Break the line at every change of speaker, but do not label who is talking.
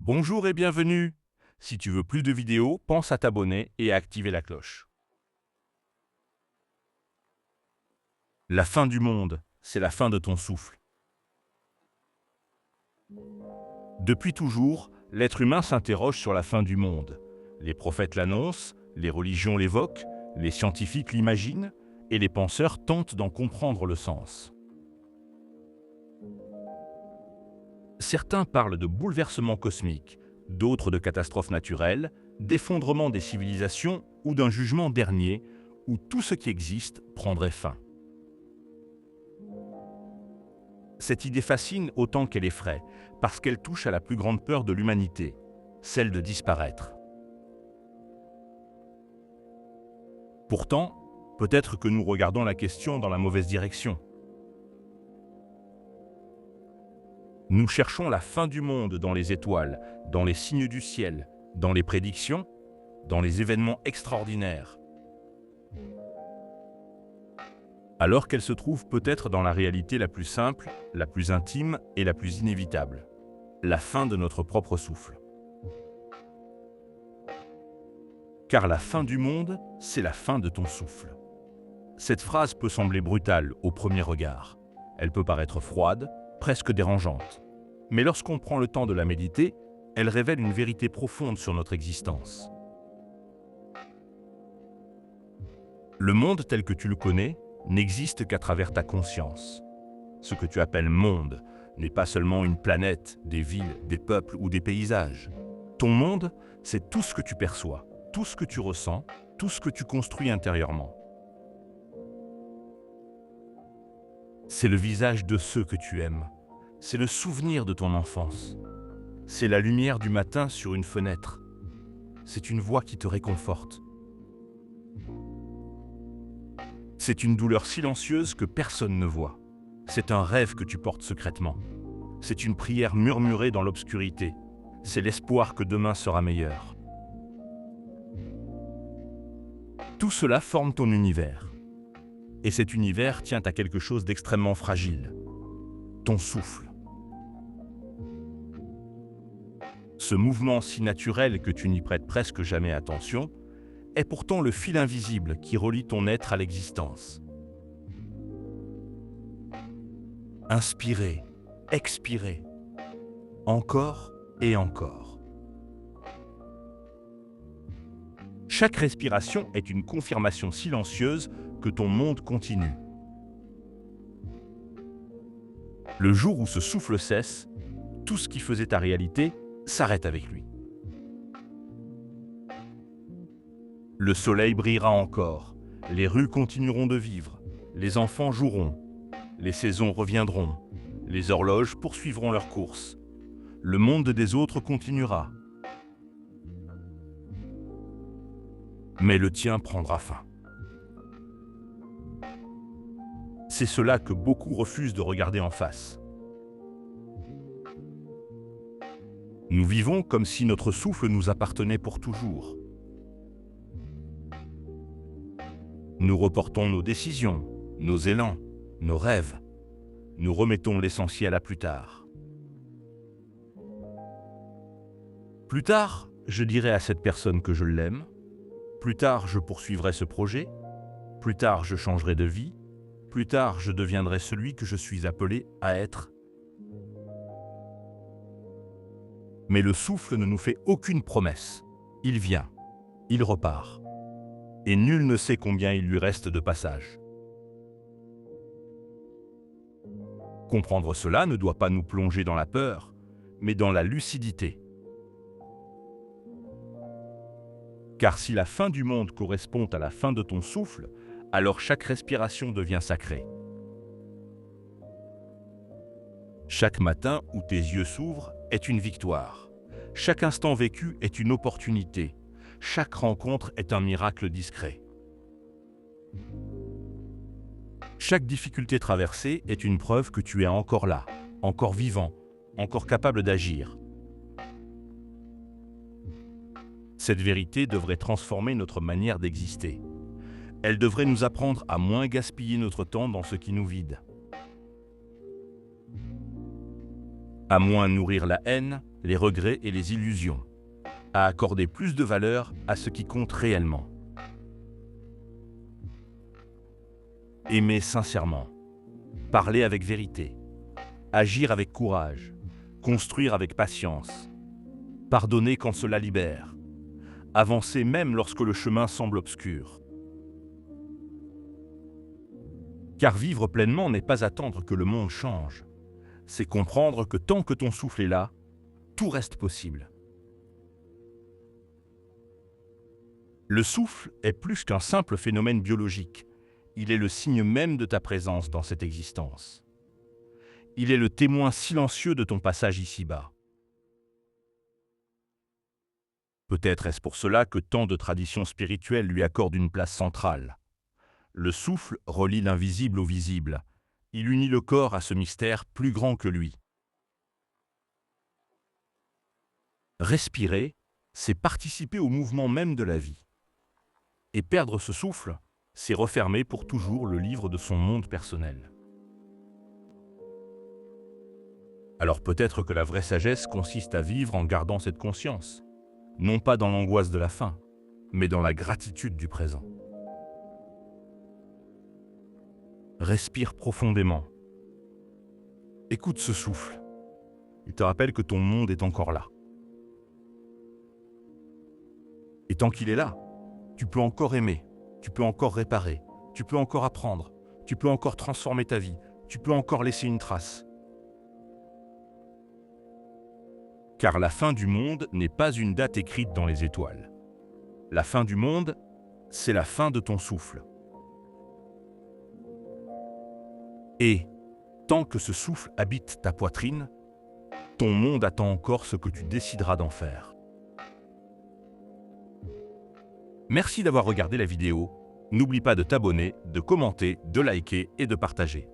Bonjour et bienvenue. Si tu veux plus de vidéos, pense à t'abonner et à activer la cloche. La fin du monde, c'est la fin de ton souffle. Depuis toujours, l'être humain s'interroge sur la fin du monde. Les prophètes l'annoncent, les religions l'évoquent, les scientifiques l'imaginent, et les penseurs tentent d'en comprendre le sens. Certains parlent de bouleversements cosmiques, d'autres de catastrophes naturelles, d'effondrement des civilisations ou d'un jugement dernier où tout ce qui existe prendrait fin. Cette idée fascine autant qu'elle effraie, parce qu'elle touche à la plus grande peur de l'humanité, celle de disparaître. Pourtant, peut-être que nous regardons la question dans la mauvaise direction. Nous cherchons la fin du monde dans les étoiles, dans les signes du ciel, dans les prédictions, dans les événements extraordinaires. Alors qu'elle se trouve peut-être dans la réalité la plus simple, la plus intime et la plus inévitable. La fin de notre propre souffle. Car la fin du monde, c'est la fin de ton souffle. Cette phrase peut sembler brutale au premier regard. Elle peut paraître froide, presque dérangeante. Mais lorsqu'on prend le temps de la méditer, elle révèle une vérité profonde sur notre existence. Le monde tel que tu le connais n'existe qu'à travers ta conscience. Ce que tu appelles monde n'est pas seulement une planète, des villes, des peuples ou des paysages. Ton monde, c'est tout ce que tu perçois, tout ce que tu ressens, tout ce que tu construis intérieurement. C'est le visage de ceux que tu aimes. C'est le souvenir de ton enfance. C'est la lumière du matin sur une fenêtre. C'est une voix qui te réconforte. C'est une douleur silencieuse que personne ne voit. C'est un rêve que tu portes secrètement. C'est une prière murmurée dans l'obscurité. C'est l'espoir que demain sera meilleur. Tout cela forme ton univers. Et cet univers tient à quelque chose d'extrêmement fragile. Ton souffle. Ce mouvement si naturel que tu n'y prêtes presque jamais attention est pourtant le fil invisible qui relie ton être à l'existence. Inspirez, expirez, encore et encore. Chaque respiration est une confirmation silencieuse que ton monde continue. Le jour où ce souffle cesse, tout ce qui faisait ta réalité s'arrête avec lui. Le soleil brillera encore, les rues continueront de vivre, les enfants joueront, les saisons reviendront, les horloges poursuivront leur course, le monde des autres continuera. Mais le tien prendra fin. C'est cela que beaucoup refusent de regarder en face. Nous vivons comme si notre souffle nous appartenait pour toujours. Nous reportons nos décisions, nos élans, nos rêves. Nous remettons l'essentiel à plus tard. Plus tard, je dirai à cette personne que je l'aime. Plus tard, je poursuivrai ce projet. Plus tard, je changerai de vie. Plus tard, je deviendrai celui que je suis appelé à être. Mais le souffle ne nous fait aucune promesse. Il vient, il repart. Et nul ne sait combien il lui reste de passage. Comprendre cela ne doit pas nous plonger dans la peur, mais dans la lucidité. Car si la fin du monde correspond à la fin de ton souffle, alors chaque respiration devient sacrée. Chaque matin où tes yeux s'ouvrent est une victoire. Chaque instant vécu est une opportunité. Chaque rencontre est un miracle discret. Chaque difficulté traversée est une preuve que tu es encore là, encore vivant, encore capable d'agir. Cette vérité devrait transformer notre manière d'exister. Elle devrait nous apprendre à moins gaspiller notre temps dans ce qui nous vide. À moins nourrir la haine, les regrets et les illusions, à accorder plus de valeur à ce qui compte réellement. Aimer sincèrement, parler avec vérité, agir avec courage, construire avec patience, pardonner quand cela libère, avancer même lorsque le chemin semble obscur. Car vivre pleinement n'est pas attendre que le monde change, c'est comprendre que tant que ton souffle est là, tout reste possible. Le souffle est plus qu'un simple phénomène biologique, il est le signe même de ta présence dans cette existence. Il est le témoin silencieux de ton passage ici-bas. Peut-être est-ce pour cela que tant de traditions spirituelles lui accordent une place centrale. Le souffle relie l'invisible au visible. Il unit le corps à ce mystère plus grand que lui. Respirer, c'est participer au mouvement même de la vie. Et perdre ce souffle, c'est refermer pour toujours le livre de son monde personnel. Alors peut-être que la vraie sagesse consiste à vivre en gardant cette conscience, non pas dans l'angoisse de la fin, mais dans la gratitude du présent. Respire profondément. Écoute ce souffle. Il te rappelle que ton monde est encore là. Et tant qu'il est là, tu peux encore aimer, tu peux encore réparer, tu peux encore apprendre, tu peux encore transformer ta vie, tu peux encore laisser une trace. Car la fin du monde n'est pas une date écrite dans les étoiles. La fin du monde, c'est la fin de ton souffle. Et, tant que ce souffle habite ta poitrine, ton monde attend encore ce que tu décideras d'en faire. Merci d'avoir regardé la vidéo. N'oublie pas de t'abonner, de commenter, de liker et de partager.